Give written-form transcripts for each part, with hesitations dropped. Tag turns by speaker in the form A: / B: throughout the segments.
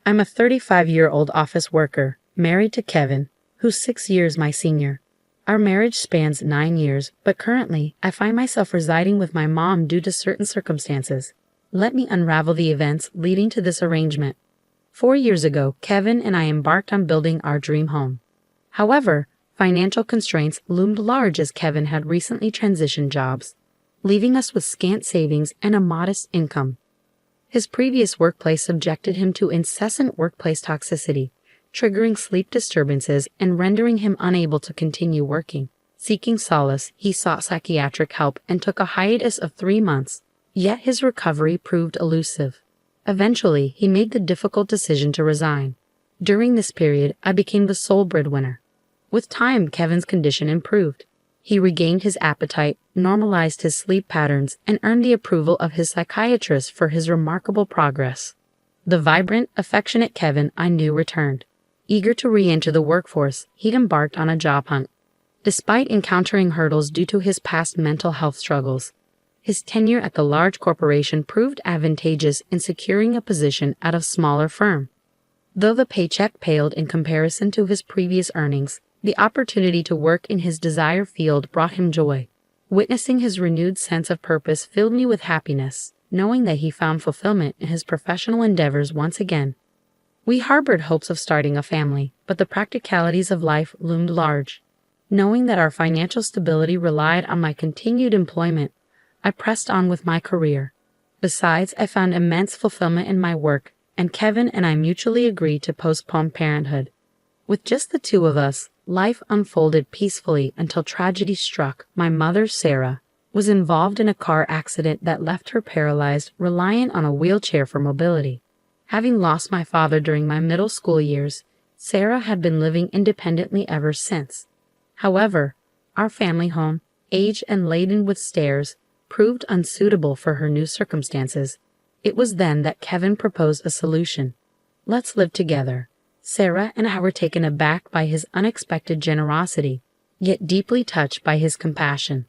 A: I'm a 35-year-old office worker, married to Kevin, who's 6 years my senior. Our marriage spans 9 years, but currently, I find myself residing with my mom due to certain circumstances. Let me unravel the events leading to this arrangement. 4 years ago, Kevin and I embarked on building our dream home. However, financial constraints loomed large as Kevin had recently transitioned jobs, leaving us with scant savings and a modest income. His previous workplace subjected him to incessant workplace toxicity, triggering sleep disturbances and rendering him unable to continue working. Seeking solace, he sought psychiatric help and took a hiatus of 3 months, yet his recovery proved elusive. Eventually, he made the difficult decision to resign. During this period, I became the sole breadwinner. With time, Kevin's condition improved. He regained his appetite, normalized his sleep patterns, and earned the approval of his psychiatrist for his remarkable progress. The vibrant, affectionate Kevin I knew returned. Eager to re-enter the workforce, he'd embarked on a job hunt. Despite encountering hurdles due to his past mental health struggles, his tenure at the large corporation proved advantageous in securing a position at a smaller firm. Though the paycheck paled in comparison to his previous earnings, the opportunity to work in his desired field brought him joy. Witnessing his renewed sense of purpose filled me with happiness, knowing that he found fulfillment in his professional endeavors once again. We harbored hopes of starting a family, but the practicalities of life loomed large. Knowing that our financial stability relied on my continued employment, I pressed on with my career. Besides, I found immense fulfillment in my work, and Kevin and I mutually agreed to postpone parenthood. With just the two of us, life unfolded peacefully until tragedy struck. My mother, Sarah, was involved in a car accident that left her paralyzed, reliant on a wheelchair for mobility. Having lost my father during my middle school years, Sarah had been living independently ever since. However, our family home, aged and laden with stairs, proved unsuitable for her new circumstances. It was then that Kevin proposed a solution. Let's live together. Sarah and I were taken aback by his unexpected generosity, yet deeply touched by his compassion.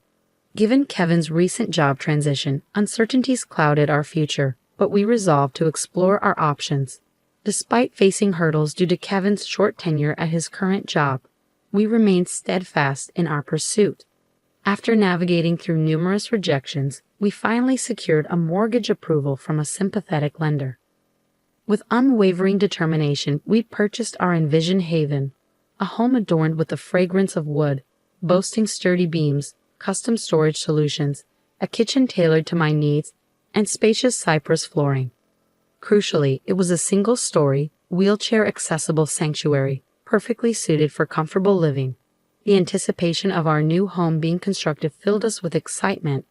A: Given Kevin's recent job transition, uncertainties clouded our future, but we resolved to explore our options. Despite facing hurdles due to Kevin's short tenure at his current job, we remained steadfast in our pursuit. After navigating through numerous rejections, we finally secured a mortgage approval from a sympathetic lender. With unwavering determination, we purchased our envisioned haven, a home adorned with the fragrance of wood, boasting sturdy beams, custom storage solutions, a kitchen tailored to my needs, and spacious cypress flooring. Crucially, it was a single-story, wheelchair-accessible sanctuary, perfectly suited for comfortable living. The anticipation of our new home being constructed filled us with excitement,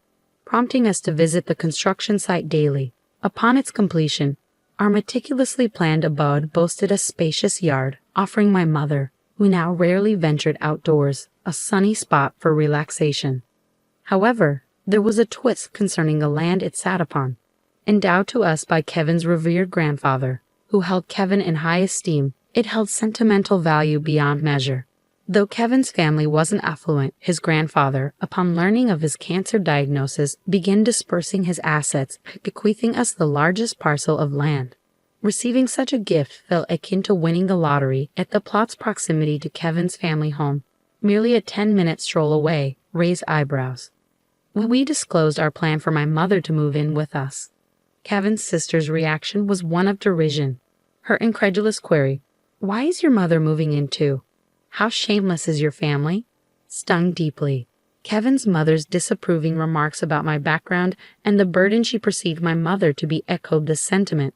A: prompting us to visit the construction site daily. Upon its completion, our meticulously planned abode boasted a spacious yard, offering my mother, who now rarely ventured outdoors, a sunny spot for relaxation. However, there was a twist concerning the land it sat upon. Endowed to us by Kevin's revered grandfather, who held Kevin in high esteem, it held sentimental value beyond measure. Though Kevin's family wasn't affluent, his grandfather, upon learning of his cancer diagnosis, began dispersing his assets, bequeathing us the largest parcel of land. Receiving such a gift felt akin to winning the lottery, yet the plot's proximity to Kevin's family home, merely a 10-minute stroll away, raised eyebrows. When we disclosed our plan for my mother to move in with us, Kevin's sister's reaction was one of derision. Her incredulous query, "Why is your mother moving in too? How shameless is your family?" stung deeply. Kevin's mother's disapproving remarks about my background and the burden she perceived my mother to be echoed this sentiment,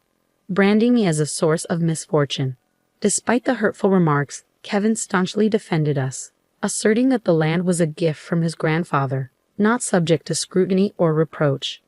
A: branding me as a source of misfortune. Despite the hurtful remarks, Kevin staunchly defended us, asserting that the land was a gift from his grandfather, not subject to scrutiny or reproach.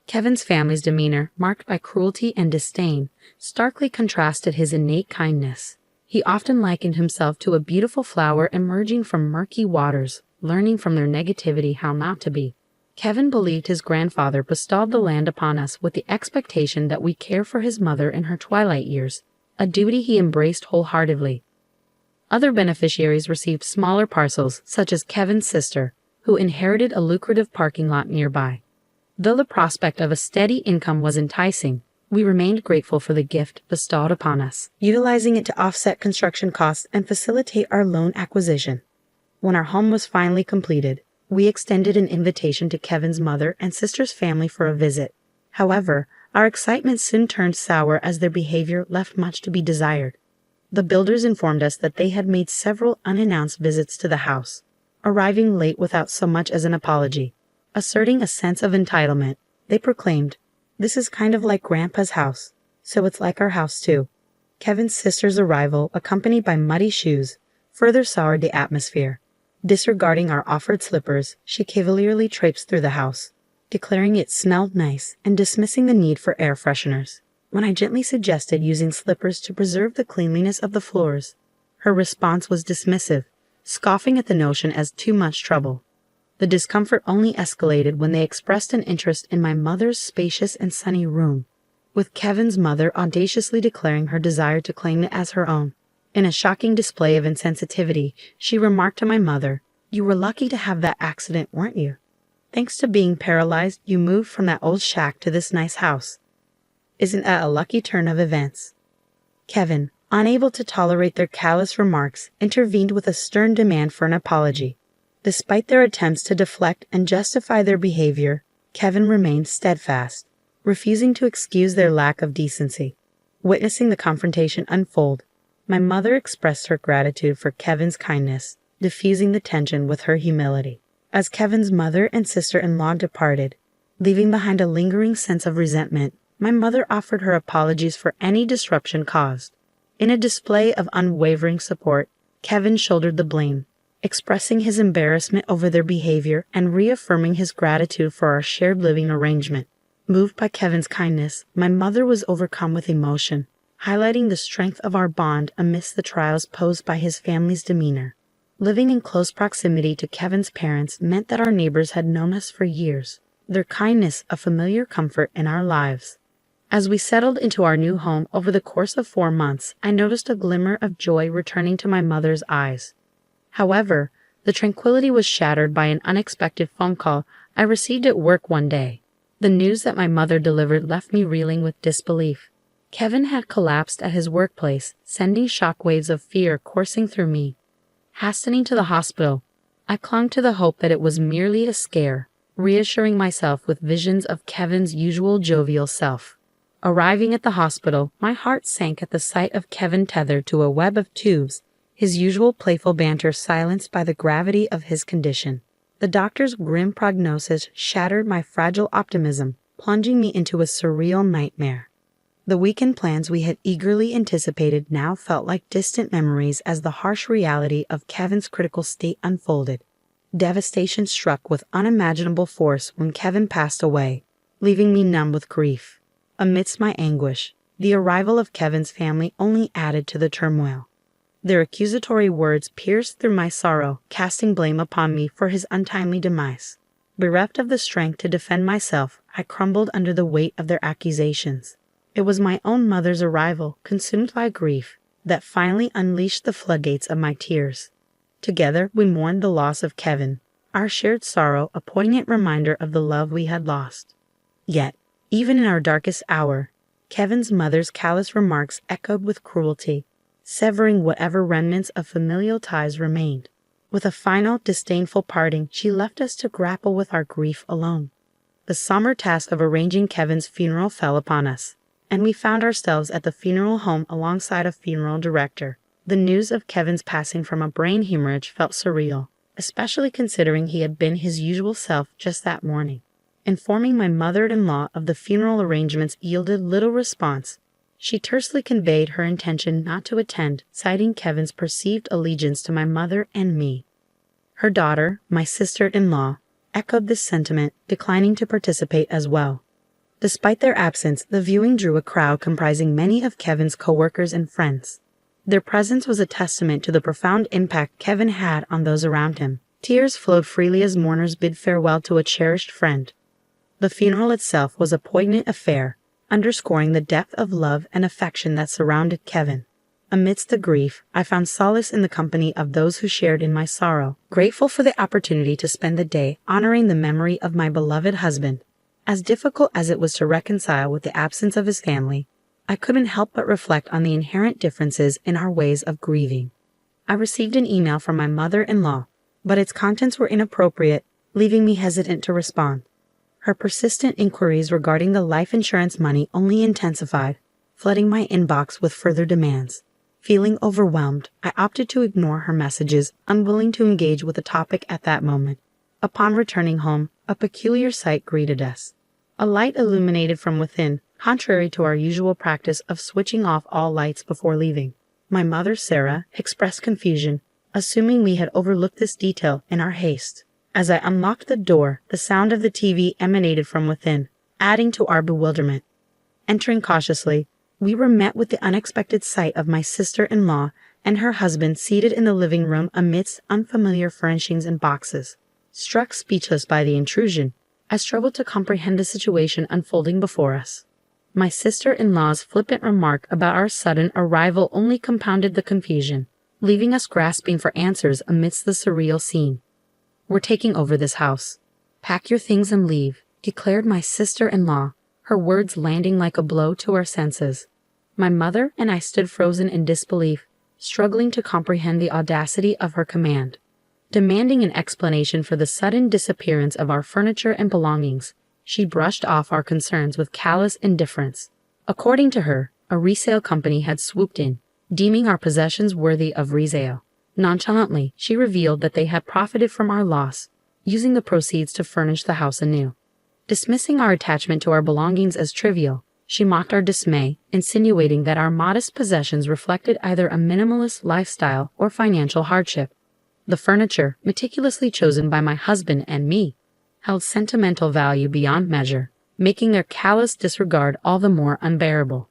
A: Kevin's family's demeanor, marked by cruelty and disdain, starkly contrasted his innate kindness. He often likened himself to a beautiful flower emerging from murky waters, learning from their negativity how not to be. Kevin believed his grandfather bestowed the land upon us with the expectation that we care for his mother in her twilight years, a duty he embraced wholeheartedly. Other beneficiaries received smaller parcels, such as Kevin's sister, who inherited a lucrative parking lot nearby. Though the prospect of a steady income was enticing, We remained grateful for the gift bestowed upon us, utilizing it to offset construction costs and facilitate our loan acquisition. When our home was finally completed, we extended an invitation to Kevin's mother and sister's family for a visit. However, our excitement soon turned sour as their behavior left much to be desired. The builders informed us that they had made several unannounced visits to the house, arriving late without so much as an apology. Asserting a sense of entitlement, they proclaimed, "This is kind of like Grandpa's house, so it's like our house too." Kevin's sister's arrival, accompanied by muddy shoes, further soured the atmosphere. Disregarding our offered slippers, she cavalierly traipsed through the house, declaring it smelled nice and dismissing the need for air fresheners. When I gently suggested using slippers to preserve the cleanliness of the floors, her response was dismissive, scoffing at the notion as too much trouble. The discomfort only escalated when they expressed an interest in my mother's spacious and sunny room, with Kevin's mother audaciously declaring her desire to claim it as her own. In a shocking display of insensitivity, she remarked to my mother, "You were lucky to have that accident, weren't you? Thanks to being paralyzed, you moved from that old shack to this nice house. Isn't that a lucky turn of events?" Kevin, unable to tolerate their callous remarks, intervened with a stern demand for an apology. Despite their attempts to deflect and justify their behavior, Kevin remained steadfast, refusing to excuse their lack of decency. Witnessing the confrontation unfold, my mother expressed her gratitude for Kevin's kindness, diffusing the tension with her humility. As Kevin's mother and sister-in-law departed, leaving behind a lingering sense of resentment, my mother offered her apologies for any disruption caused. In a display of unwavering support, Kevin shouldered the blame, expressing his embarrassment over their behavior and reaffirming his gratitude for our shared living arrangement. Moved by Kevin's kindness, my mother was overcome with emotion, highlighting the strength of our bond amidst the trials posed by his family's demeanor. Living in close proximity to Kevin's parents meant that our neighbors had known us for years, their kindness a familiar comfort in our lives. As we settled into our new home over the course of 4 months, I noticed a glimmer of joy returning to my mother's eyes. However, the tranquility was shattered by an unexpected phone call I received at work one day. The news that my mother delivered left me reeling with disbelief. Kevin had collapsed at his workplace, sending shockwaves of fear coursing through me. Hastening to the hospital, I clung to the hope that it was merely a scare, reassuring myself with visions of Kevin's usual jovial self. Arriving at the hospital, my heart sank at the sight of Kevin tethered to a web of tubes, his usual playful banter silenced by the gravity of his condition. The doctor's grim prognosis shattered my fragile optimism, plunging me into a surreal nightmare. The weekend plans we had eagerly anticipated now felt like distant memories as the harsh reality of Kevin's critical state unfolded. Devastation struck with unimaginable force when Kevin passed away, leaving me numb with grief. Amidst my anguish, the arrival of Kevin's family only added to the turmoil. Their accusatory words pierced through my sorrow, casting blame upon me for his untimely demise. Bereft of the strength to defend myself, I crumbled under the weight of their accusations. It was my own mother's arrival, consumed by grief, that finally unleashed the floodgates of my tears. Together we mourned the loss of Kevin, our shared sorrow a poignant reminder of the love we had lost. Yet, even in our darkest hour, Kevin's mother's callous remarks echoed with cruelty, severing whatever remnants of familial ties remained. With a final, disdainful parting, she left us to grapple with our grief alone. The somber task of arranging Kevin's funeral fell upon us, and we found ourselves at the funeral home alongside a funeral director. The news of Kevin's passing from a brain hemorrhage felt surreal, especially considering he had been his usual self just that morning. Informing my mother-in-law of the funeral arrangements yielded little response. She tersely conveyed her intention not to attend, citing Kevin's perceived allegiance to my mother and me. Her daughter, my sister-in-law, echoed this sentiment, declining to participate as well. Despite their absence, the viewing drew a crowd comprising many of Kevin's co-workers and friends. Their presence was a testament to the profound impact Kevin had on those around him. Tears flowed freely as mourners bid farewell to a cherished friend. The funeral itself was a poignant affair, underscoring the depth of love and affection that surrounded Kevin. Amidst the grief, I found solace in the company of those who shared in my sorrow, grateful for the opportunity to spend the day honoring the memory of my beloved husband. As difficult as it was to reconcile with the absence of his family, I couldn't help but reflect on the inherent differences in our ways of grieving. I received an email from my mother-in-law, but its contents were inappropriate, leaving me hesitant to respond. Her persistent inquiries regarding the life insurance money only intensified, flooding my inbox with further demands. Feeling overwhelmed, I opted to ignore her messages, unwilling to engage with the topic at that moment. Upon returning home, a peculiar sight greeted us. A light illuminated from within, contrary to our usual practice of switching off all lights before leaving. My mother, Sarah, expressed confusion, assuming we had overlooked this detail in our haste. As I unlocked the door, the sound of the TV emanated from within, adding to our bewilderment. Entering cautiously, we were met with the unexpected sight of my sister-in-law and her husband seated in the living room amidst unfamiliar furnishings and boxes. Struck speechless by the intrusion, I struggled to comprehend the situation unfolding before us. My sister-in-law's flippant remark about our sudden arrival only compounded the confusion, leaving us grasping for answers amidst the surreal scene. "We're taking over this house. Pack your things and leave," declared my sister-in-law, her words landing like a blow to our senses. My mother and I stood frozen in disbelief, struggling to comprehend the audacity of her command. Demanding an explanation for the sudden disappearance of our furniture and belongings, she brushed off our concerns with callous indifference. According to her, a resale company had swooped in, deeming our possessions worthy of resale. Nonchalantly, she revealed that they had profited from our loss, using the proceeds to furnish the house anew. Dismissing our attachment to our belongings as trivial, she mocked our dismay, insinuating that our modest possessions reflected either a minimalist lifestyle or financial hardship. The furniture, meticulously chosen by my husband and me, held sentimental value beyond measure, making their callous disregard all the more unbearable.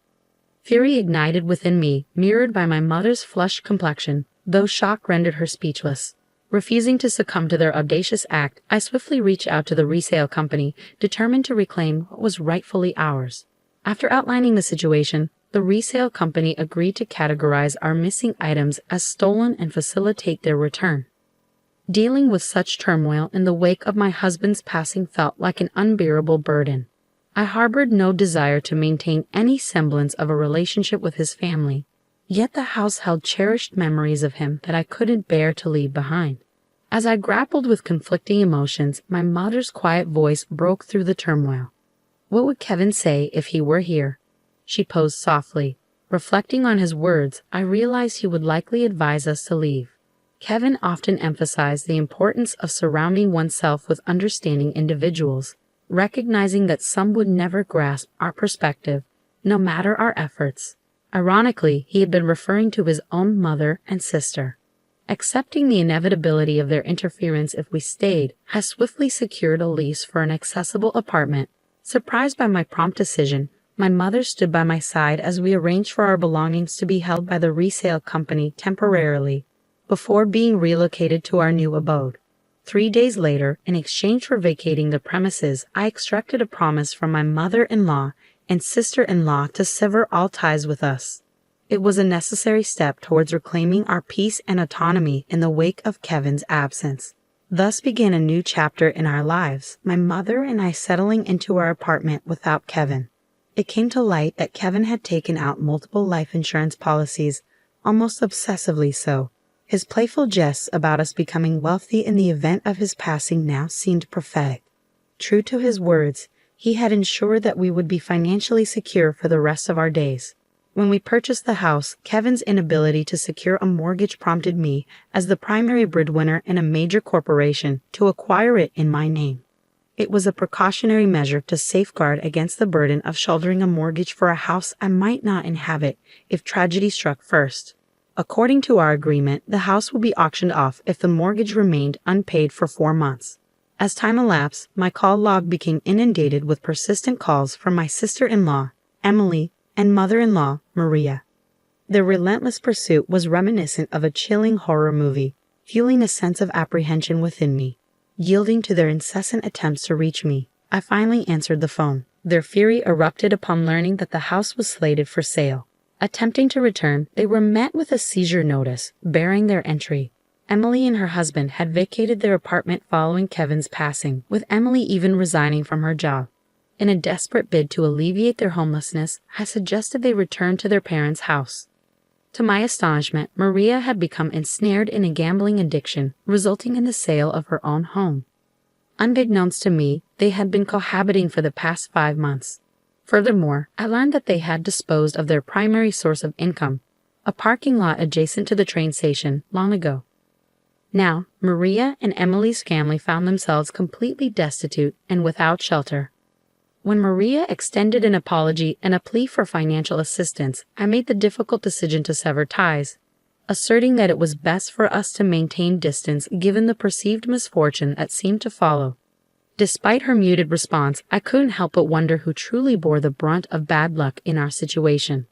A: Fury ignited within me, mirrored by my mother's flushed complexion, though shock rendered her speechless. Refusing to succumb to their audacious act, I swiftly reached out to the resale company, determined to reclaim what was rightfully ours. After outlining the situation, the resale company agreed to categorize our missing items as stolen and facilitate their return. Dealing with such turmoil in the wake of my husband's passing felt like an unbearable burden. I harbored no desire to maintain any semblance of a relationship with his family, yet the house held cherished memories of him that I couldn't bear to leave behind. As I grappled with conflicting emotions, my mother's quiet voice broke through the turmoil. "What would Kevin say if he were here?" she posed softly. Reflecting on his words, I realized he would likely advise us to leave. Kevin often emphasized the importance of surrounding oneself with understanding individuals, recognizing that some would never grasp our perspective, no matter our efforts. Ironically, he had been referring to his own mother and sister. Accepting the inevitability of their interference if we stayed, I swiftly secured a lease for an accessible apartment. Surprised by my prompt decision, my mother stood by my side as we arranged for our belongings to be held by the resale company temporarily, before being relocated to our new abode. 3 days later, in exchange for vacating the premises, I extracted a promise from my mother-in-law and sister-in-law to sever all ties with us. It was a necessary step towards reclaiming our peace and autonomy in the wake of Kevin's absence. Thus began a new chapter in our lives, my mother and I settling into our apartment without Kevin. It came to light that Kevin had taken out multiple life insurance policies, almost obsessively so. His playful jests about us becoming wealthy in the event of his passing now seemed prophetic. True to his words, he had ensured that we would be financially secure for the rest of our days. When we purchased the house, Kevin's inability to secure a mortgage prompted me, as the primary breadwinner in a major corporation, to acquire it in my name. It was a precautionary measure to safeguard against the burden of shouldering a mortgage for a house I might not inhabit if tragedy struck first. According to our agreement, the house would be auctioned off if the mortgage remained unpaid for 4 months. As time elapsed, my call log became inundated with persistent calls from my sister-in-law, Emily, and mother-in-law, Maria. Their relentless pursuit was reminiscent of a chilling horror movie, fueling a sense of apprehension within me. Yielding to their incessant attempts to reach me, I finally answered the phone. Their fury erupted upon learning that the house was slated for sale. Attempting to return, they were met with a seizure notice, bearing their entry. Emily and her husband had vacated their apartment following Kevin's passing, with Emily even resigning from her job. In a desperate bid to alleviate their homelessness, I suggested they return to their parents' house. To my astonishment, Maria had become ensnared in a gambling addiction, resulting in the sale of her own home. Unbeknownst to me, they had been cohabiting for the past 5 months. Furthermore, I learned that they had disposed of their primary source of income, a parking lot adjacent to the train station, long ago. Now, Maria and Emily's family found themselves completely destitute and without shelter. When Maria extended an apology and a plea for financial assistance, I made the difficult decision to sever ties, asserting that it was best for us to maintain distance given the perceived misfortune that seemed to follow. Despite her muted response, I couldn't help but wonder who truly bore the brunt of bad luck in our situation.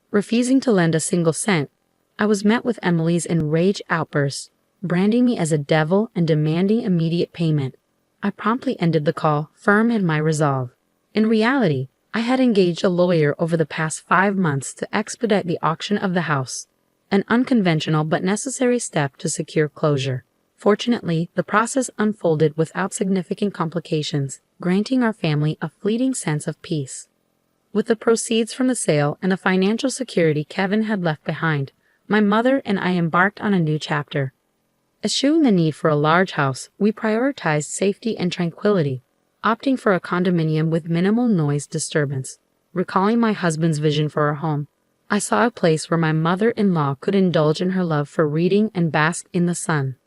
A: Refusing to lend a single cent, I was met with Emily's enraged outbursts, branding me as a devil and demanding immediate payment. I promptly ended the call, firm in my resolve. In reality, I had engaged a lawyer over the past 5 months to expedite the auction of the house, an unconventional but necessary step to secure closure. Fortunately, the process unfolded without significant complications, granting our family a fleeting sense of peace. With the proceeds from the sale and the financial security Kevin had left behind, my mother and I embarked on a new chapter. Eschewing the need for a large house, we prioritized safety and tranquility, opting for a condominium with minimal noise disturbance. Recalling my husband's vision for our home, I saw a place where my mother-in-law could indulge in her love for reading and bask in the sun.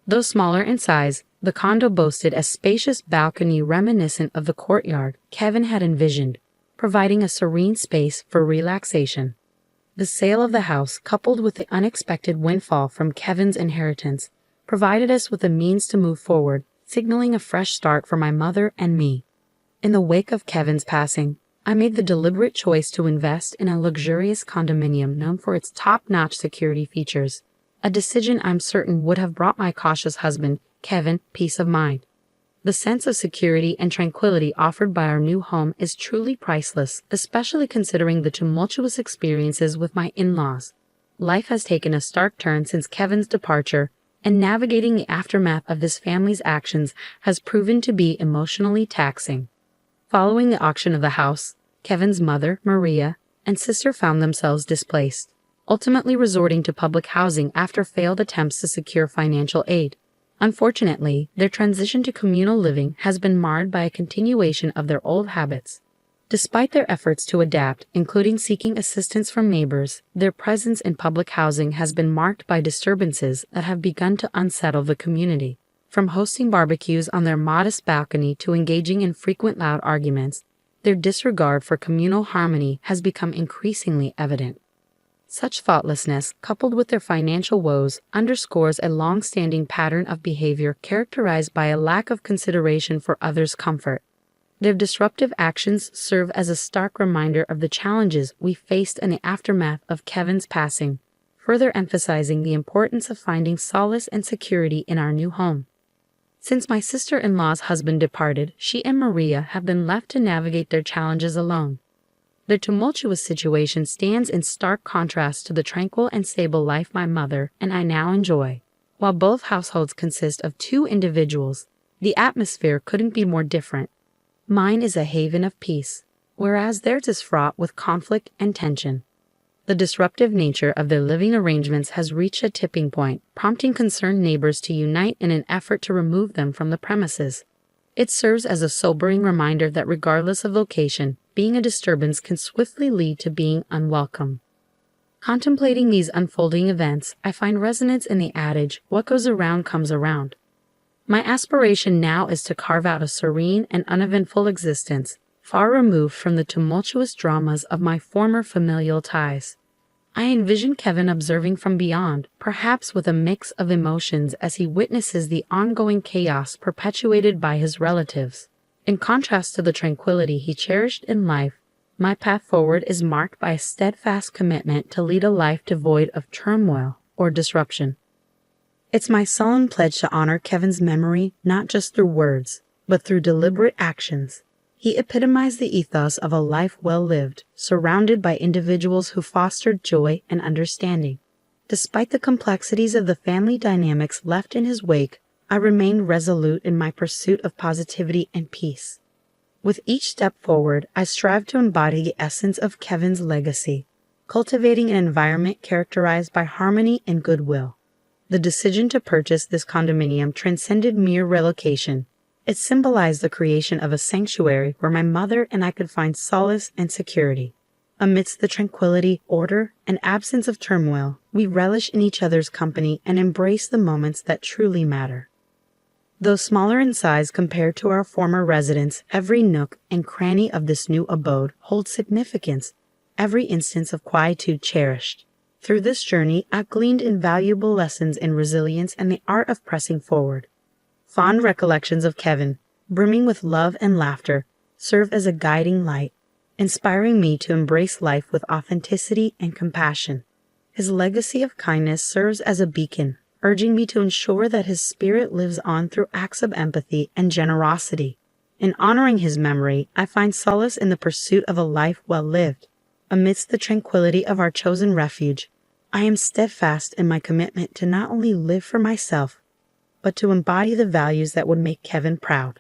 A: Though smaller in size, the condo boasted a spacious balcony reminiscent of the courtyard Kevin had envisioned, providing a serene space for relaxation. The sale of the house, coupled with the unexpected windfall from Kevin's inheritance, provided us with the means to move forward, signaling a fresh start for my mother and me. In the wake of Kevin's passing, I made the deliberate choice to invest in a luxurious condominium known for its top-notch security features, a decision I'm certain would have brought my cautious husband, Kevin, peace of mind. The sense of security and tranquility offered by our new home is truly priceless, especially considering the tumultuous experiences with my in-laws. Life has taken a stark turn since Kevin's departure, and navigating the aftermath of his family's actions has proven to be emotionally taxing. Following the auction of the house, Kevin's mother, Maria, and sister found themselves displaced, ultimately resorting to public housing after failed attempts to secure financial aid. Unfortunately, their transition to communal living has been marred by a continuation of their old habits. Despite their efforts to adapt, including seeking assistance from neighbors, their presence in public housing has been marked by disturbances that have begun to unsettle the community. From hosting barbecues on their modest balcony to engaging in frequent loud arguments, their disregard for communal harmony has become increasingly evident. Such thoughtlessness, coupled with their financial woes, underscores a long-standing pattern of behavior characterized by a lack of consideration for others' comfort. Their disruptive actions serve as a stark reminder of the challenges we faced in the aftermath of Kevin's passing, further emphasizing the importance of finding solace and security in our new home. Since my sister-in-law's husband departed, she and Maria have been left to navigate their challenges alone. Their tumultuous situation stands in stark contrast to the tranquil and stable life my mother and I now enjoy. While both households consist of 2 individuals, the atmosphere couldn't be more different. Mine is a haven of peace, whereas theirs is fraught with conflict and tension. The disruptive nature of their living arrangements has reached a tipping point, prompting concerned neighbors to unite in an effort to remove them from the premises. It serves as a sobering reminder that regardless of location, being a disturbance can swiftly lead to being unwelcome. Contemplating these unfolding events, I find resonance in the adage, "What goes around comes around." My aspiration now is to carve out a serene and uneventful existence, far removed from the tumultuous dramas of my former familial ties. I envision Kevin observing from beyond, perhaps with a mix of emotions as he witnesses the ongoing chaos perpetuated by his relatives. In contrast to the tranquility he cherished in life, my path forward is marked by a steadfast commitment to lead a life devoid of turmoil or disruption. It's my solemn pledge to honor Kevin's memory not just through words, but through deliberate actions. He epitomized the ethos of a life well lived, surrounded by individuals who fostered joy and understanding. Despite the complexities of the family dynamics left in his wake, I remained resolute in my pursuit of positivity and peace. With each step forward, I strive to embody the essence of Kevin's legacy, cultivating an environment characterized by harmony and goodwill. The decision to purchase this condominium transcended mere relocation. It symbolized the creation of a sanctuary where my mother and I could find solace and security. Amidst the tranquility, order, and absence of turmoil, we relish in each other's company and embrace the moments that truly matter. Though smaller in size compared to our former residence, every nook and cranny of this new abode holds significance, every instance of quietude cherished. Through this journey, I've gleaned invaluable lessons in resilience and the art of pressing forward. Fond recollections of Kevin, brimming with love and laughter, serve as a guiding light, inspiring me to embrace life with authenticity and compassion. His legacy of kindness serves as a beacon, urging me to ensure that his spirit lives on through acts of empathy and generosity. In honoring his memory, I find solace in the pursuit of a life well lived. Amidst the tranquility of our chosen refuge, I am steadfast in my commitment to not only live for myself, but to embody the values that would make Kevin proud.